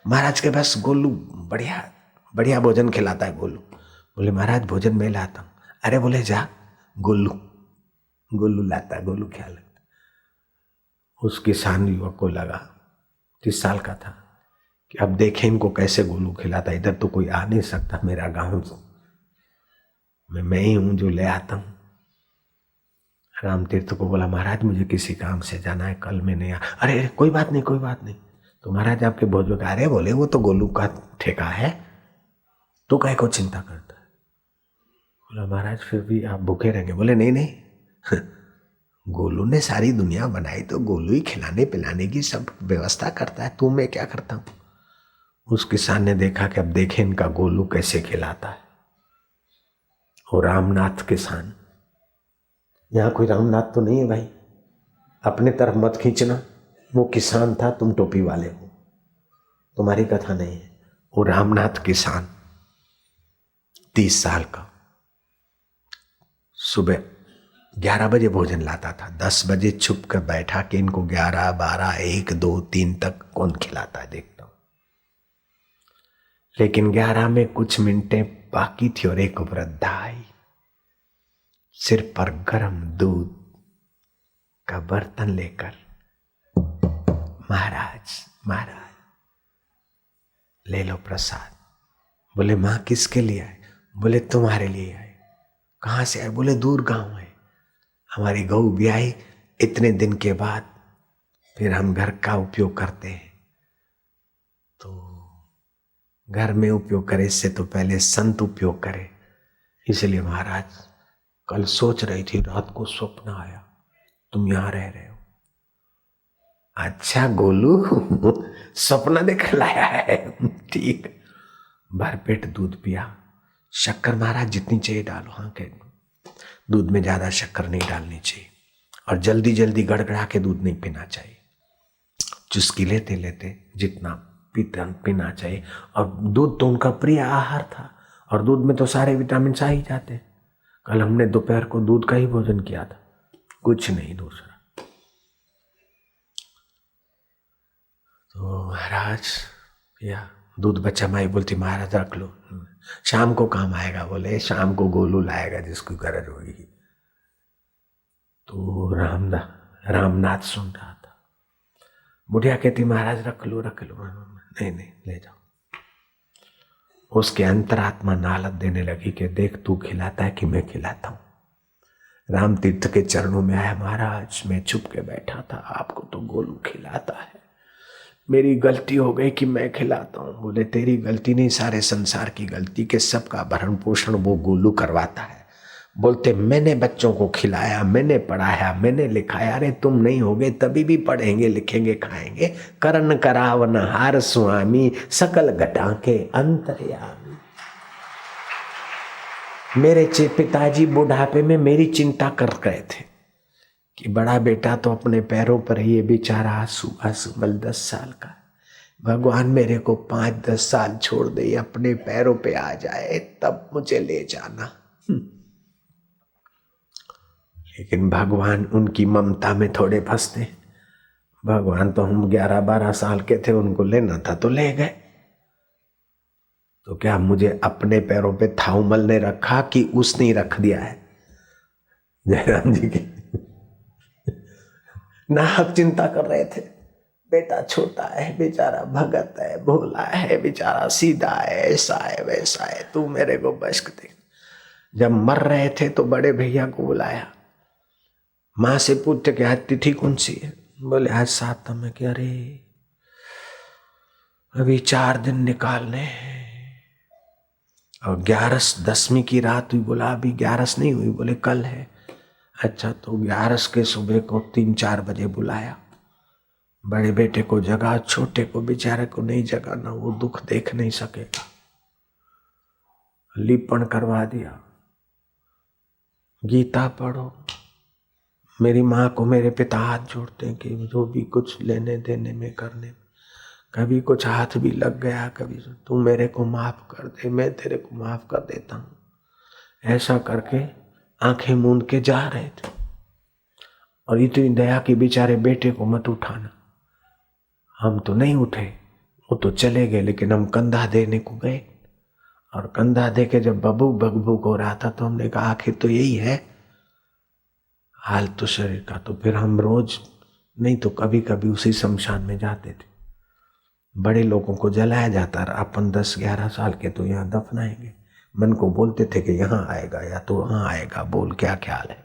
महाराज के बस गोलू बढ़िया बढ़िया भोजन खिलाता है। गोलू बोले महाराज भोजन मैं लाता हूँ। अरे बोले जा, गोलू लाता है, गोलू क्या लगता। उस किसान युवक को लगा, 30 साल का था, कि अब देखें इनको कैसे गोलू खिलाता। इधर तो कोई आ नहीं सकता, मेरा गांव मैं ही हूं जो ले आता हूं। राम तीर्थ को बोला महाराज मुझे किसी काम से जाना है, कल मैं नहीं आ। अरे कोई बात नहीं, कोई बात नहीं। तो महाराज आपके भोज में, अरे बोले वो तो गोलू का ठेका है, तो काहे को चिंता करता है। बोला महाराज फिर भी आप भूखे रहेंगे। बोले नहीं नहीं गोलू ने सारी दुनिया बनाई तो गोलू ही खिलाने पिलाने की सब व्यवस्था करता है, तू मैं क्या करता हूं। उस किसान ने देखा कि अब देखे इनका गोलू कैसे खिलाता है। और रामनाथ किसान, यहां कोई रामनाथ तो नहीं है भाई, अपने तरफ मत खींचना। वो किसान था, तुम टोपी वाले हो, तुम्हारी कथा नहीं है। वो रामनाथ किसान 30 साल का सुबह 11 बजे भोजन लाता था, 10 बजे छुप कर बैठा कि इनको 11, 12, 1, 2, 3 तक कौन खिलाता है देखता हूं। लेकिन 11 में कुछ मिनटें बाकी थी और एक वृद्धा आई, सिर पर गर्म दूध का बर्तन लेकर। महाराज महाराज ले लो प्रसाद। बोले माँ किसके लिए आए? बोले तुम्हारे लिए आए। कहाँ से आए? बोले दूर गांव है, हमारी गऊ ब्याई इतने दिन के बाद फिर हम घर का उपयोग करते हैं, तो घर में उपयोग करे इससे तो पहले संत उपयोग करे, इसलिए महाराज कल सोच रही थी, रात को स्वप्न आया तुम यहाँ रह रहे हो। अच्छा गोलू सपना देख लाया है, ठीक। भरपेट दूध पिया। शक्कर महाराज जितनी चाहिए डालो। हाँ के दूध में ज्यादा शक्कर नहीं डालनी चाहिए और जल्दी जल्दी गड़गड़ा के दूध नहीं पीना चाहिए। चुस्की लेते लेते जितना पीना चाहिए। और दूध तो उनका प्रिय आहार था और दूध में तो सारे विटामिन आ ही जाते। कल हमने दोपहर को दूध का ही भोजन किया था, कुछ नहीं दूसरा। तो महाराज या दूध बच्चा, माई बोलती महाराज रख लो, शाम को काम आएगा। बोले शाम को गोलू लाएगा जिसकी गरज होगी। तो रामनाथ सुन रहा था। बुढ़िया कहती महाराज रख लो रख लो। नहीं नहीं ले जाओ। उसके अंतरात्मा नालत देने लगी कि देख तू खिलाता है कि मैं खिलाता हूँ। राम तीर्थ के चरणों में आया, महाराज मैं चुप के बैठा था, आपको तो गोलू खिलाता है, मेरी गलती हो गई कि मैं खिलाता हूँ। बोले तेरी गलती नहीं, सारे संसार की गलती के सबका भरण पोषण वो गोलू करवाता है। बोलते मैंने बच्चों को खिलाया, मैंने पढ़ाया, मैंने लिखाया। अरे तुम नहीं होगे तभी भी पढ़ेंगे लिखेंगे खाएंगे। करण करावन हार स्वामी सकल घटा के अंतर्यामी। मेरे पिताजी बुढ़ापे में मेरी चिंता कर रहे थे कि बड़ा बेटा तो अपने पैरों पर ही, ये बेचारा आंसू मल 10 साल का, भगवान मेरे को 5-10 साल छोड़ दे, अपने पैरों पे आ जाए तब मुझे ले जाना। लेकिन भगवान उनकी ममता में थोड़े फंसते। भगवान तो हम 11-12 साल के थे, उनको लेना था तो ले गए। तो क्या मुझे अपने पैरों पे थाउमल ने रखा कि उसने ही रख दिया है? जयराम जी की नाहक चिंता कर रहे थे। बेटा छोटा है बेचारा, भगत है, भोला है बेचारा, सीधा है, ऐसा है वैसा है, तू मेरे को बश्क दे। जब मर रहे थे तो बड़े भैया को बुलाया, माँ से पूछते कि आज तिथि कौन सी है? बोले आज 7 में। कि अरे अभी 4 दिन निकालने हैं और 11 10वीं की रात हुई। बोला अभी 11 नहीं हुई। बोले कल है। अच्छा तो 11 के सुबह को 3-4 बजे बुलाया। बड़े बेटे को जगा, छोटे को बेचारे को नहीं जगाना, वो दुख देख नहीं सकेगा। लिपण करवा दिया, गीता पढ़ो। मेरी माँ को मेरे पिता हाथ जोड़ते हैं कि जो भी कुछ लेने देने में करने में, कभी कुछ हाथ भी लग गया, कभी तू मेरे को माफ कर दे, मैं तेरे को माफ कर देता हूँ। ऐसा करके आंखें मूंद के जा रहे थे। और इतनी दया कि बेचारे बेटे को मत उठाना। हम तो नहीं उठे, वो तो चले गए, लेकिन हम कंधा देने को गए। और कंधा दे के जब बगबुक हो रहा था तो हमने कहा आखिर तो यही है हाल तो शरीर का। तो फिर हम रोज नहीं तो कभी कभी उसी शमशान में जाते थे। बड़े लोगों को जलाया जाता, अपन 10-11 साल के तो यहाँ दफनाएंगे। मन को बोलते थे कि यहाँ आएगा या तो वहां आएगा, बोल क्या ख्याल है।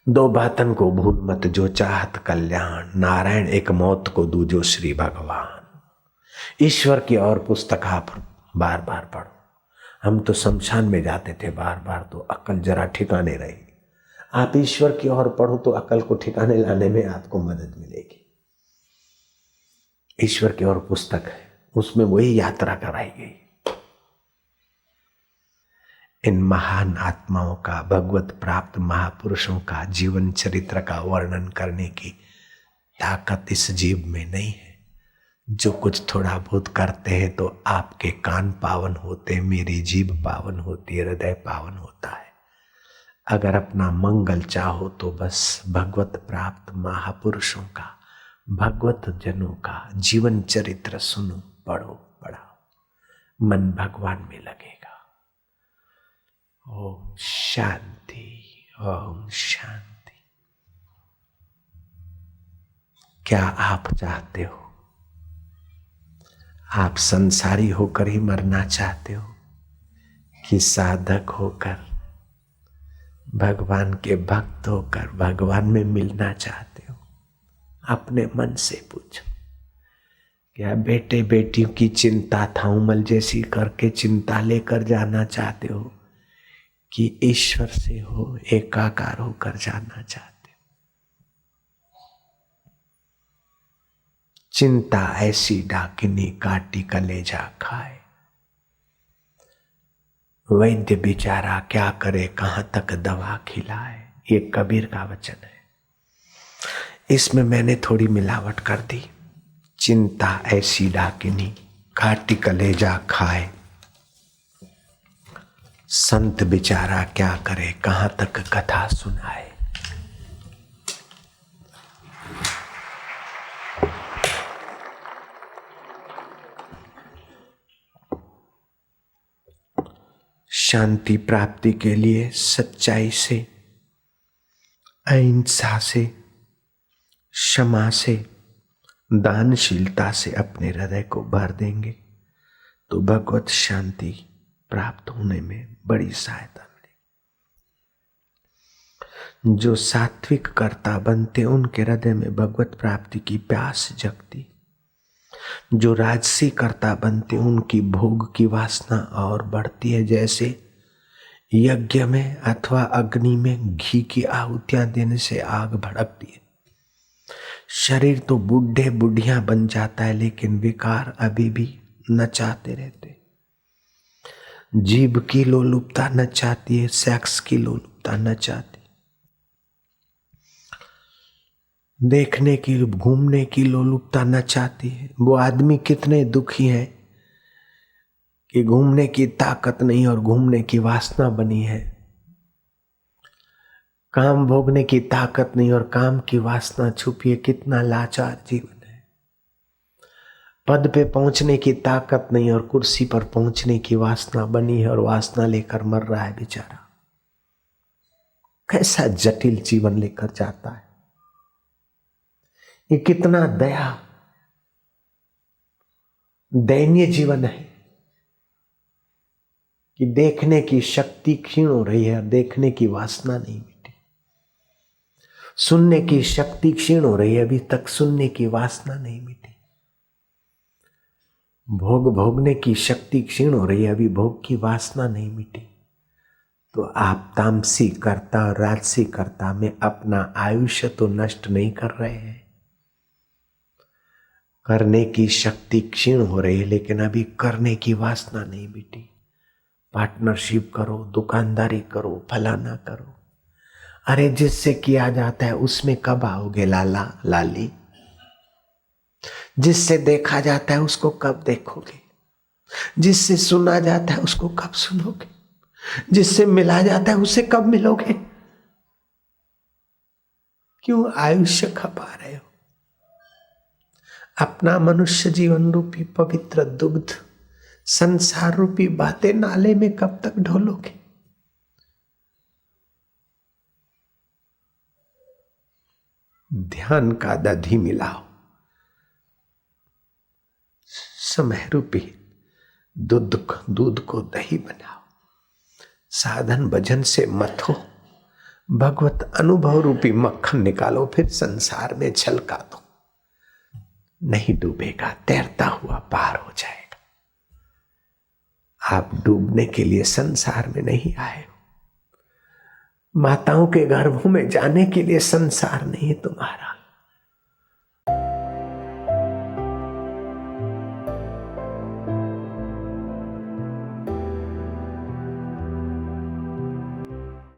2 बातन को भूल मत जो चाहत कल्याण, नारायण एक मौत को दूजो श्री भगवान। ईश्वर की और पुस्तक आप बार बार पढ़ो। हम तो शमशान में जाते थे बार बार, तो अक्ल जरा ठिकाने रहेगी। आप ईश्वर की ओर पढ़ो तो अक्ल को ठिकाने लाने में आपको मदद मिलेगी। ईश्वर की ओर पुस्तक है, उसमें वही यात्रा कराई गई। इन महान आत्माओं का, भगवत प्राप्त महापुरुषों का जीवन चरित्र का वर्णन करने की ताकत इस जीव में नहीं है। जो कुछ थोड़ा बहुत करते हैं तो आपके कान पावन होते, मेरी जीभ पावन होती है, हृदय पावन होता है। अगर अपना मंगल चाहो तो बस भगवत प्राप्त महापुरुषों का, भगवत जनों का जीवन चरित्र सुनो, पढ़ो। मन भगवान में लगेगा। ओम शांति, ओम शांति। क्या आप चाहते हो? आप संसारी होकर ही मरना चाहते हो कि साधक होकर, भगवान के भक्त होकर भगवान में मिलना चाहते हो? अपने मन से पूछो। क्या बेटे बेटियों की चिंता थाउमल जैसी करके चिंता लेकर जाना चाहते हो कि ईश्वर से हो एकाकार होकर जाना चाहते हो? चिंता ऐसी डाकिनी काटी कलेजा खाए। वैद्य बेचारा क्या करे, कहां तक दवा खिलाए। ये कबीर का वचन है। इसमें मैंने थोड़ी मिलावट कर दी। चिंता ऐसी डाकिनी काटी कलेजा खाए। संत बेचारा क्या करे, कहां तक कथा सुनाए। शांति प्राप्ति के लिए सच्चाई से, अहिंसा से, क्षमा से, दानशीलता से अपने हृदय को भर देंगे तो भगवत शांति प्राप्त होने में बड़ी सहायता मिलेगी। जो सात्विक कर्ता बनते उनके हृदय में भगवत प्राप्ति की प्यास जगती। जो राजसी कर्ता बनते उनकी भोग की वासना और बढ़ती है। जैसे यज्ञ में अथवा अग्नि में घी की आहुतियां देने से आग भड़कती है। शरीर तो बूढ़े बुढ़िया बन जाता है लेकिन विकार अभी भी नचाते रहते। जीभ की लोलुपता नचाती है, सेक्स की लोलुपता नचाती, देखने की घूमने की लोलुपता नचाती है। वो आदमी कितने दुखी हैं कि घूमने की ताकत नहीं और घूमने की वासना बनी है। काम भोगने की ताकत नहीं और काम की वासना छुपी है। कितना लाचार जीवन है। पद पे पहुंचने की ताकत नहीं और कुर्सी पर पहुंचने की वासना बनी है और वासना लेकर मर रहा है बेचारा। कैसा जटिल जीवन लेकर जाता है। ये कितना दयनीय जीवन है कि देखने की शक्ति क्षीण हो रही है, देखने की वासना नहीं मिटी। सुनने की शक्ति क्षीण हो रही है, अभी तक सुनने की वासना नहीं मिटी। भोग भोगने की शक्ति क्षीण हो रही है, अभी भोग की वासना नहीं मिटी। तो आप तामसी कर्ता और राजसी कर्ता में अपना आयुष्य तो नष्ट नहीं कर रहे हैं। करने की शक्ति क्षीण हो रही है लेकिन अभी करने की वासना नहीं मिटी। पार्टनरशिप करो, दुकानदारी करो, फलाना करो। अरे जिससे किया जाता है उसमें कब आओगे लाला लाली? जिससे देखा जाता है उसको कब देखोगे? जिससे सुना जाता है उसको कब सुनोगे? जिससे मिला जाता है उससे कब मिलोगे? क्यों आयुष्य खपा रहे हो? अपना मनुष्य जीवन रूपी पवित्र दुग्ध संसार रूपी बातें नाले में कब तक ढोलोगे? ध्यान का दधी मिलाओ, समय रूपी दूध को दही बनाओ। साधन भजन से मत हो, भगवत अनुभव रूपी मक्खन निकालो, फिर संसार में छलका दो। नहीं डूबेगा, तैरता हुआ पार हो जाएगा। आप डूबने के लिए संसार में नहीं आए हो। माताओं के गर्भों में जाने के लिए संसार नहीं है तुम्हारा।